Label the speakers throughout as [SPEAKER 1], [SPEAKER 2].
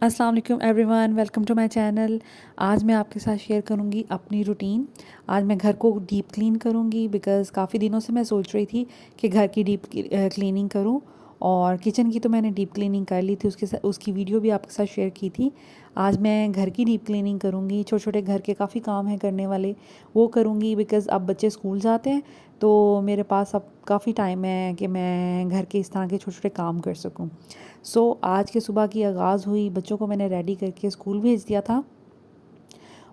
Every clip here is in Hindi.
[SPEAKER 1] अस्सलाम वालेकुम everyone, welcome to my channel. आज मैं आपके साथ शेयर करूंगी अपनी रूटीन। आज मैं घर को डीप क्लीन करूंगी बिकॉज़ काफ़ी दिनों से मैं सोच रही थी कि घर की डीप क्लीनिंग करूं। और किचन की तो मैंने डीप क्लीनिंग कर ली थी, उसकी वीडियो भी आपके साथ शेयर की थी। आज मैं घर की डीप क्लीनिंग करूंगी। छोटे छोटे घर के काफ़ी काम हैं करने वाले, वो करूंगी बिकॉज़ अब बच्चे स्कूल जाते हैं तो मेरे पास अब काफ़ी टाइम है कि मैं घर के इस तरह के छोटे छोटे काम कर सकूं। आज के सुबह की आगाज़ हुई, बच्चों को मैंने रेडी करके स्कूल भेज दिया था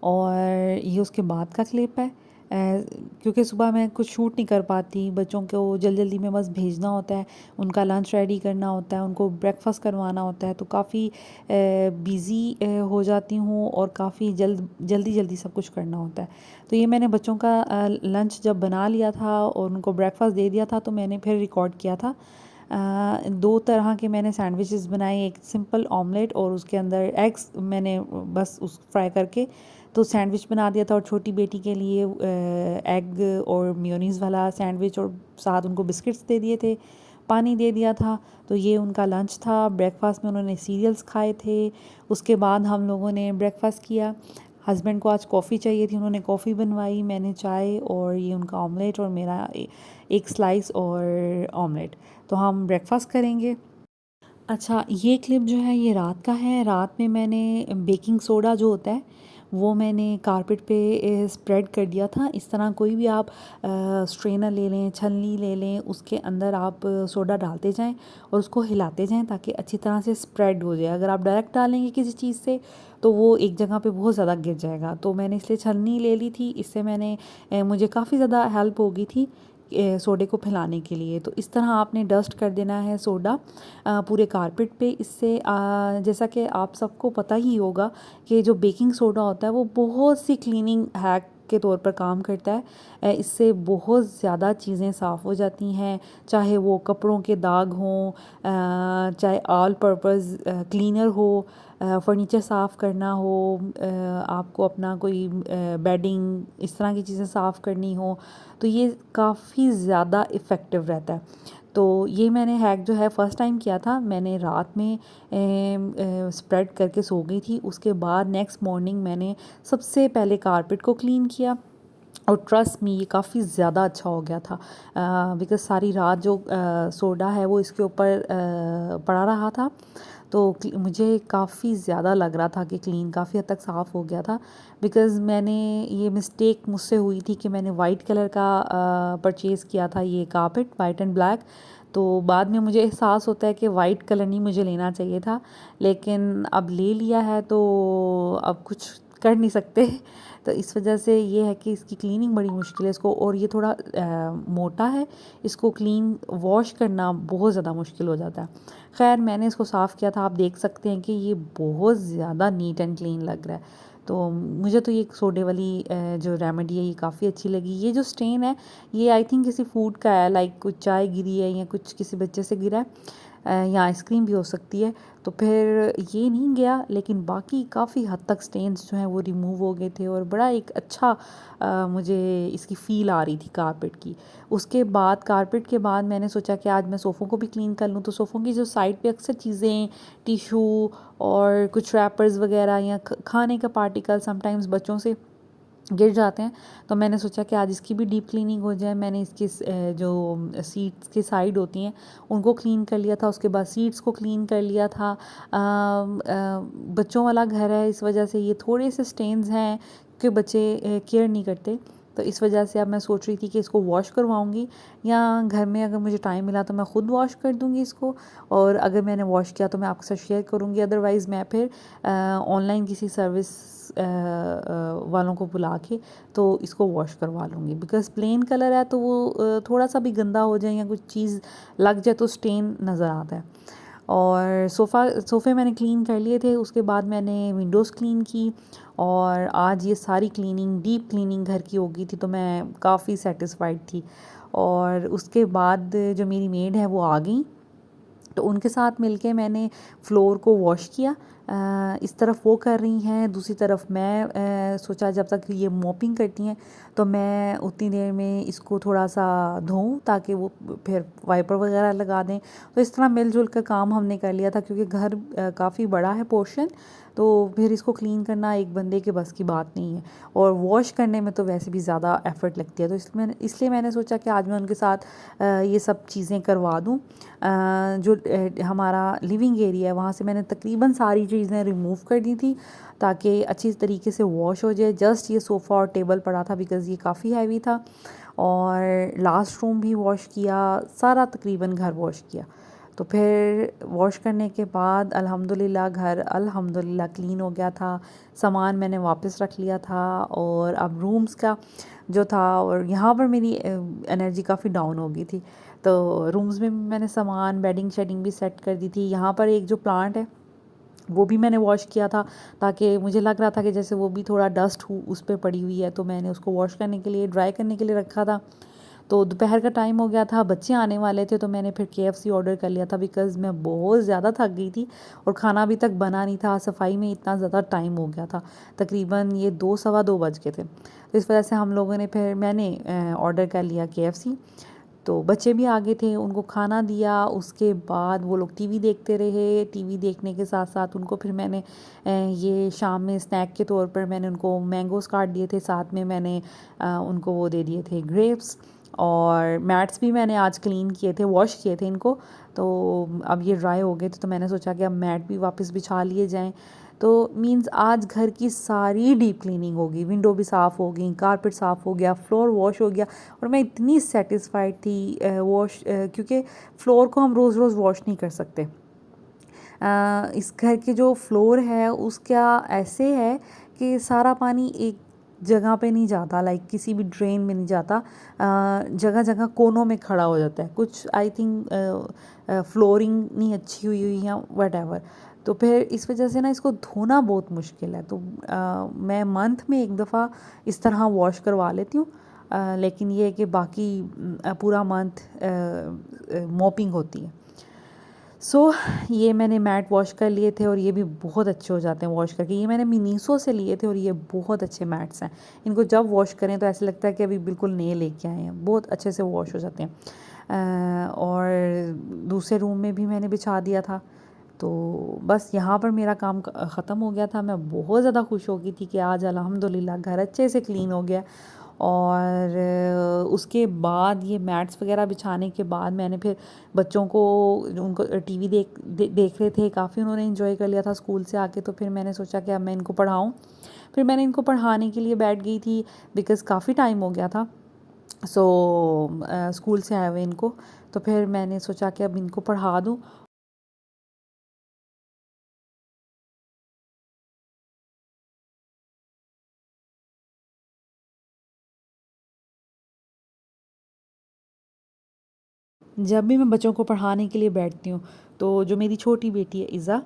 [SPEAKER 1] और ये उसके बाद का क्लिप है। क्योंकि सुबह मैं कुछ शूट नहीं कर पाती, बच्चों को जल्दी जल्दी में बस भेजना होता है, उनका लंच रेडी करना होता है, उनको ब्रेकफास्ट करवाना होता है, तो काफ़ी बिज़ी हो जाती हूँ और काफ़ी जल्दी जल्दी सब कुछ करना होता है। तो ये मैंने बच्चों का लंच जब बना लिया था और उनको ब्रेकफास्ट दे दिया था तो मैंने फिर रिकॉर्ड किया था। दो तरह के मैंने सैंडविचेस बनाए, एक सिंपल ऑमलेट और उसके अंदर एग्स मैंने बस उस फ्राई करके तो सैंडविच बना दिया था। और छोटी बेटी के लिए एग और मेयोनीज़ वाला सैंडविच और साथ उनको बिस्किट्स दे दिए थे, पानी दे दिया था। तो ये उनका लंच था। ब्रेकफास्ट में उन्होंने सीरियल्स खाए थे। उसके बाद हम लोगों ने ब्रेकफास्ट किया। हस्बैंड को आज कॉफ़ी चाहिए थी, उन्होंने कॉफ़ी बनवाई, मैंने चाय और ये उनका ऑमलेट और मेरा एक स्लाइस और ऑमलेट। तो हम ब्रेकफास्ट करेंगे। अच्छा, ये क्लिप जो है ये रात का है। रात में मैंने बेकिंग सोडा जो होता है वो मैंने कारपेट पे स्प्रेड कर दिया था। इस तरह कोई भी आप स्ट्रेनर ले लें, छलनी ले लें, उसके अंदर आप सोडा डालते जाएं और उसको हिलाते जाएं ताकि अच्छी तरह से स्प्रेड हो जाए। अगर आप डायरेक्ट डालेंगे किसी चीज़ से तो वो एक जगह पे बहुत ज़्यादा गिर जाएगा। तो मैंने इसलिए छलनी ले ली थी, इससे मुझे काफ़ी ज़्यादा हेल्प होगी थी सोडे को फैलाने के लिए। तो इस तरह आपने डस्ट कर देना है सोडा पूरे कारपेट पे। इससे जैसा कि आप सबको पता ही होगा कि जो बेकिंग सोडा होता है वो बहुत सी क्लीनिंग हैक के तौर पर काम करता है। इससे बहुत ज़्यादा चीज़ें साफ़ हो जाती हैं, चाहे वो कपड़ों के दाग हों, चाहे ऑल पर्पज़ क्लीनर हो, फर्नीचर साफ़ करना हो, आपको अपना कोई बेडिंग इस तरह की चीज़ें साफ़ करनी हो, तो ये काफ़ी ज़्यादा इफ़ेक्टिव रहता है। तो ये मैंने हैक जो है फ़र्स्ट टाइम किया था। मैंने रात में स्प्रेड करके सो गई थी। उसके बाद नेक्स्ट मॉर्निंग मैंने सबसे पहले कारपेट को क्लीन किया और ट्रस्ट मी ये काफ़ी ज़्यादा अच्छा हो गया था बिकॉज़ सारी रात जो सोडा है वो इसके ऊपर पड़ा रहा था। तो मुझे काफ़ी ज़्यादा लग रहा था कि क्लीन काफ़ी हद तक साफ़ हो गया था। बिकॉज़ मैंने ये मिस्टेक मुझसे हुई थी कि मैंने वाइट कलर का परचेज़ किया था, ये कारपेट वाइट एंड ब्लैक। तो बाद में मुझे एहसास होता है कि वाइट कलर नहीं मुझे लेना चाहिए था, लेकिन अब ले लिया है तो अब कुछ कर नहीं सकते। तो इस वजह से ये है कि इसकी क्लीनिंग बड़ी मुश्किल है इसको, और ये थोड़ा मोटा है, इसको क्लीन वॉश करना बहुत ज़्यादा मुश्किल हो जाता है। खैर मैंने इसको साफ़ किया था, आप देख सकते हैं कि ये बहुत ज़्यादा नीट एंड क्लीन लग रहा है। तो मुझे तो ये सोडे वाली जो रेमेडी है ये काफ़ी अच्छी लगी। ये जो स्टेन है ये आई थिंक किसी फूड का है, लाइक कुछ चाय गिरी है या कुछ किसी बच्चे से गिरा है, या आइसक्रीम भी हो सकती है। तो फिर ये नहीं गया, लेकिन बाकी काफ़ी हद तक स्टेन्स जो हैं वो रिमूव हो गए थे और बड़ा एक अच्छा मुझे इसकी फ़ील आ रही थी कारपेट की। उसके बाद कारपेट के बाद मैंने सोचा कि आज मैं सोफ़ों को भी क्लीन कर लूँ। तो सोफ़ों की जो साइड पे अक्सर चीज़ें, टिशू और कुछ रैपर्स वगैरह या खाने का पार्टिकल समटाइम्स बच्चों से गिर जाते हैं, तो मैंने सोचा कि आज इसकी भी डीप क्लीनिंग हो जाए। मैंने इसकी जो सीट्स की साइड होती हैं उनको क्लीन कर लिया था, उसके बाद सीट्स को क्लीन कर लिया था। बच्चों वाला घर है, इस वजह से ये थोड़े से स्टेन्स हैं कि बच्चे केयर नहीं करते। तो इस वजह से अब मैं सोच रही थी कि इसको वॉश करवाऊँगी, या घर में अगर मुझे टाइम मिला तो मैं ख़ुद वॉश कर दूँगी इसको, और अगर मैंने वॉश किया तो मैं आपके साथ शेयर करूँगी। अदरवाइज़ मैं फिर ऑनलाइन किसी सर्विस वालों को बुला के तो इसको वॉश करवा लूँगी। बिकॉज़ प्लेन कलर है तो वो थोड़ा सा भी गंदा हो जाए या कुछ चीज़ लग जाए तो स्टेन नज़र आता है। और सोफ़े मैंने क्लीन कर लिए थे। उसके बाद मैंने विंडोज़ क्लीन की और आज ये सारी क्लीनिंग डीप क्लीनिंग घर की हो गई थी, तो मैं काफ़ी सैटिस्फाइड थी। और उसके बाद जो मेरी मेड है वो आ गई तो उनके साथ मिलके मैंने फ़्लोर को वॉश किया। इस तरफ वो कर रही हैं, दूसरी तरफ मैं सोचा जब तक ये मॉपिंग करती हैं तो मैं उतनी देर में इसको थोड़ा सा धोऊं ताकि वो फिर वाइपर वगैरह लगा दें। तो इस तरह मिलजुल कर काम हमने कर लिया था, क्योंकि घर काफ़ी बड़ा है पोर्शन, तो फिर इसको क्लीन करना एक बंदे के बस की बात नहीं है, और वॉश करने में तो वैसे भी ज़्यादा एफ़र्ट लगती है। तो इसलिए मैंने सोचा कि आज मैं उनके साथ ये सब चीज़ें करवा दूँ। जो हमारा लिविंग एरिया है वहाँ से मैंने तकरीबन सारी चीज़ें रिमूव कर दी थी ताकि अच्छी तरीके से वॉश हो जाए। जस्ट ये सोफ़ा और टेबल पड़ा था बिकॉज़ ये काफ़ी हैवी था, और लास्ट रूम भी वॉश किया, सारा तकरीबन घर वॉश किया। तो फिर वॉश करने के बाद अल्हम्दुलिल्लाह घर अल्हम्दुलिल्लाह क्लीन हो गया था। सामान मैंने वापस रख लिया था, और अब रूम्स का जो था, और यहाँ पर मेरी एनर्जी काफ़ी डाउन हो गई थी, तो रूम्स में मैंने सामान बेडिंग शेडिंग भी सेट कर दी थी। यहाँ पर एक जो प्लांट है वो भी मैंने वॉश किया था, ताकि मुझे लग रहा था कि जैसे वो भी थोड़ा डस्ट उस पर पड़ी हुई है, तो मैंने उसको वॉश करने के लिए, ड्राई करने के लिए रखा था। तो दोपहर का टाइम हो गया था, बच्चे आने वाले थे, तो मैंने फिर KFC ऑर्डर कर लिया था बिकॉज़ मैं बहुत ज़्यादा थक गई थी और खाना अभी तक बना नहीं था। सफाई में इतना ज़्यादा टाइम हो गया था, तकरीबन ये 2 सवा 2 बज गए थे। तो इस वजह से हम लोगों ने फिर मैंने ऑर्डर कर लिया KFC। तो बच्चे भी आ गए थे, उनको खाना दिया, उसके बाद वो लोग टीवी देखते रहे। टीवी देखने के साथ साथ उनको फिर मैंने ये शाम में स्नैक के तौर पर मैंने उनको मैंगोज़ काट दिए थे, साथ में मैंने उनको वो दे दिए थे ग्रेप्स, और मैट्स भी मैंने आज क्लीन किए थे, वॉश किए थे इनको। तो अब ये ड्राई हो गए थे, तो मैंने सोचा कि अब मैट भी वापस बिछा लिए जाएँ। तो मीन्स आज घर की सारी डीप क्लीनिंग होगी, विंडो भी साफ़ हो गई, कारपेट साफ़ हो गया, फ्लोर वॉश हो गया, और मैं इतनी सेटिस्फाइड थी क्योंकि फ़्लोर को हम रोज़ रोज़ वॉश नहीं कर सकते। इस घर के जो फ्लोर है उसका ऐसे है कि सारा पानी एक जगह पे नहीं जाता, लाइक किसी भी ड्रेन में नहीं जाता, जगह जगह कोनों में खड़ा हो जाता है। कुछ आई थिंक फ्लोरिंग नहीं अच्छी हुई या वट। तो फिर इस वजह से ना इसको धोना बहुत मुश्किल है। तो मैं मंथ में एक दफ़ा इस तरह वॉश करवा लेती हूँ, लेकिन ये है कि बाकी पूरा मंथ मॉपिंग होती है। ये मैंने मैट वॉश कर लिए थे, और ये भी बहुत अच्छे हो जाते हैं वॉश करके। ये मैंने मिनीसो से लिए थे, और ये बहुत अच्छे मैट्स हैं। इनको जब वॉश करें तो ऐसा लगता है कि अभी बिल्कुल नए लेके आए हैं, बहुत अच्छे से वॉश हो जाते हैं। और दूसरे रूम में भी मैंने बिछा दिया था। तो बस यहाँ पर मेरा काम ख़त्म हो गया था। मैं बहुत ज़्यादा खुश हो गई थी कि आज अल्हम्दुलिल्लाह घर अच्छे से क्लीन हो गया। और उसके बाद ये मैट्स वगैरह बिछाने के बाद मैंने फिर बच्चों को, उनको टीवी देख रहे थे, काफ़ी उन्होंने एंजॉय कर लिया था स्कूल से आके। तो फिर मैंने सोचा कि अब मैं इनको पढ़ाऊँ। फिर मैंने इनको पढ़ाने के लिए बैठ गई थी बिकॉज़ काफ़ी टाइम हो गया था स्कूल से आए हुए इनको। तो फिर मैंने सोचा कि अब इनको पढ़ा दूँ। जब भी मैं बच्चों को पढ़ाने के लिए बैठती हूँ, तो जो मेरी छोटी बेटी है इज़ा,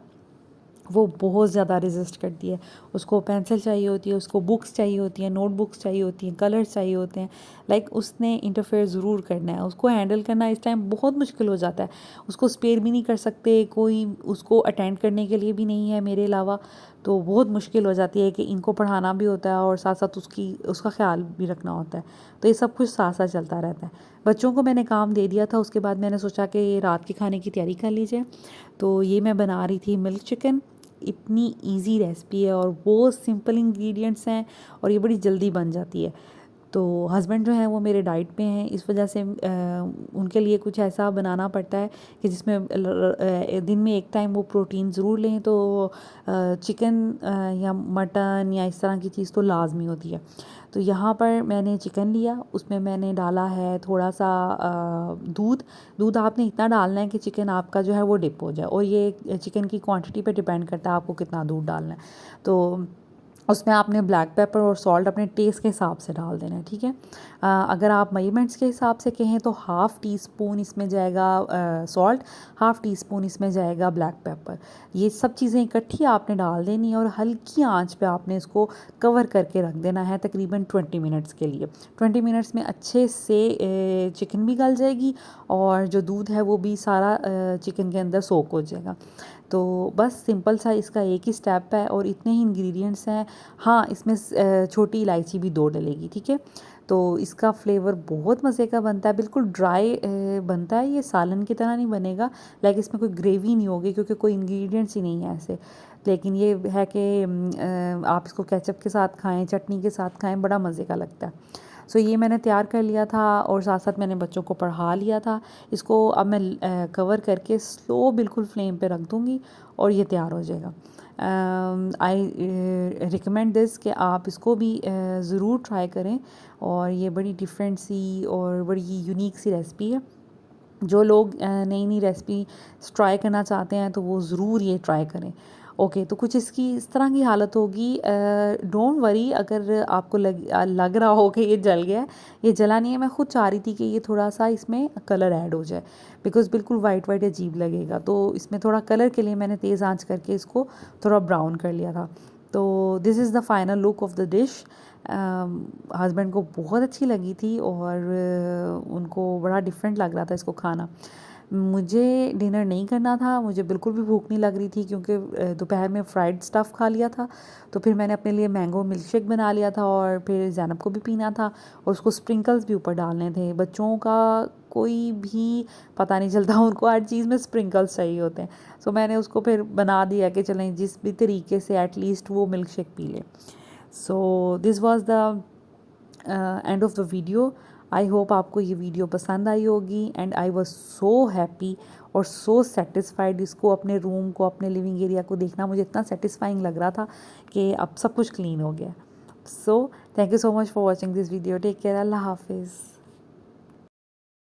[SPEAKER 1] वो बहुत ज़्यादा रेजिस्ट करती है। उसको पेंसिल चाहिए होती है, उसको बुक्स चाहिए होती हैं, नोटबुक्स चाहिए होती हैं, कलर्स चाहिए होते हैं। लाइक उसने इंटरफेयर ज़रूर करना है। उसको हैंडल करना इस टाइम बहुत मुश्किल हो जाता है। उसको स्पेयर भी नहीं कर सकते, कोई उसको अटेंड करने के लिए भी नहीं है मेरे अलावा। तो बहुत मुश्किल हो जाती है कि इनको पढ़ाना भी होता है और साथ साथ उसका ख़्याल भी रखना होता है। तो ये सब कुछ साथ साथ चलता रहता है। बच्चों को मैंने काम दे दिया था, उसके बाद मैंने सोचा कि रात के खाने की तैयारी कर लीजिए। तो ये मैं बना रही थी मिल्क चिकन। इतनी इजी रेसिपी है और बहुत सिंपल इंग्रेडिएंट्स हैं, और ये बड़ी जल्दी बन जाती है। तो हस्बैंड जो हैं वो मेरे डाइट पे हैं, इस वजह से उनके लिए कुछ ऐसा बनाना पड़ता है कि जिसमें दिन में एक टाइम वो प्रोटीन ज़रूर लें। तो चिकन या मटन या इस तरह की चीज़ तो लाजमी होती है। तो यहाँ पर मैंने चिकन लिया, उसमें मैंने डाला है थोड़ा सा दूध। दूध आपने इतना डालना है कि चिकन आपका जो है वो डिप हो जाए, और ये चिकन की क्वांटिटी पे डिपेंड करता है आपको कितना दूध डालना है। तो उसमें आपने ब्लैक पेपर और सॉल्ट अपने टेस्ट के हिसाब से डाल देना है, ठीक है। अगर आप मेजरमेंट्स के हिसाब से कहें तो हाफ़ टी स्पून इसमें जाएगा सॉल्ट, हाफ़ टी स्पून इसमें जाएगा ब्लैक पेपर। ये सब चीज़ें इकट्ठी आपने डाल देनी है और हल्की आंच पे आपने इसको कवर करके रख देना है तकरीबन 20 मिनट्स के लिए। 20 मिनट्स में अच्छे से चिकन भी गल जाएगी और जो दूध है वो भी सारा चिकन के अंदर सोक हो जाएगा। तो बस सिंपल सा इसका एक ही स्टेप है और इतने ही इंग्रेडिएंट्स हैं। हाँ, इसमें छोटी इलायची भी 2 डलेगी, ठीक है। तो इसका फ्लेवर बहुत मज़े का बनता है, बिल्कुल ड्राई बनता है, ये सालन की तरह नहीं बनेगा। लाइक इसमें कोई ग्रेवी नहीं होगी क्योंकि कोई इंग्रेडिएंट्स ही नहीं है ऐसे। लेकिन ये है कि आप इसको केचप के साथ खाएं, चटनी के साथ खाएं, बड़ा मज़े का लगता है। सो ये मैंने तैयार कर लिया था और साथ साथ मैंने बच्चों को पढ़ा लिया था। इसको अब मैं कवर करके स्लो बिल्कुल फ्लेम पे रख दूँगी और ये तैयार हो जाएगा। आई रिकमेंड दिस कि आप इसको भी ज़रूर ट्राई करें और ये बड़ी डिफरेंट सी और बड़ी यूनिक सी रेसिपी है। जो लोग नई नई रेसिपी ट्राई करना चाहते हैं तो वो ज़रूर ये ट्राई करें। ओके, तो कुछ इसकी इस तरह की हालत होगी। डोंट वरी अगर आपको लग रहा हो कि ये जल गया है, ये जला नहीं है। मैं खुद चाह रही थी कि ये थोड़ा सा इसमें कलर ऐड हो जाए बिकॉज़ बिल्कुल वाइट वाइट अजीब लगेगा। तो इसमें थोड़ा कलर के लिए मैंने तेज़ आंच करके इसको थोड़ा ब्राउन कर लिया था। तो this is the final look of the dish. Husband को बहुत अच्छी लगी थी और उनको बड़ा डिफरेंट लग रहा था इसको खाना। मुझे डिनर नहीं करना था, मुझे बिल्कुल भी भूख नहीं लग रही थी क्योंकि दोपहर में फ्राइड स्टफ़ खा लिया था। तो फिर मैंने अपने लिए मैंगो मिल्क शेक बना लिया था और फिर ज़ैनब को भी पीना था और उसको स्प्रिंकल्स भी ऊपर डालने थे। बच्चों का कोई भी पता नहीं चलता, उनको हर चीज़ में स्प्रिंकल्स चाहिए होते हैं। सो मैंने उसको फिर बना दिया कि चलें जिस भी तरीके से एटलीस्ट वो मिल्क शेक पी ले। So this was the end of the video. I hope आपको ये वीडियो पसंद आई होगी and I was so happy और सो सेटिस्फाइड। इसको अपने रूम को, अपने लिविंग एरिया को देखना मुझे इतना सेटिस्फाइंग लग रहा था कि अब सब कुछ क्लीन हो गया। So thank you so much for watching this video. Take care. अल्लाह हाफिज़।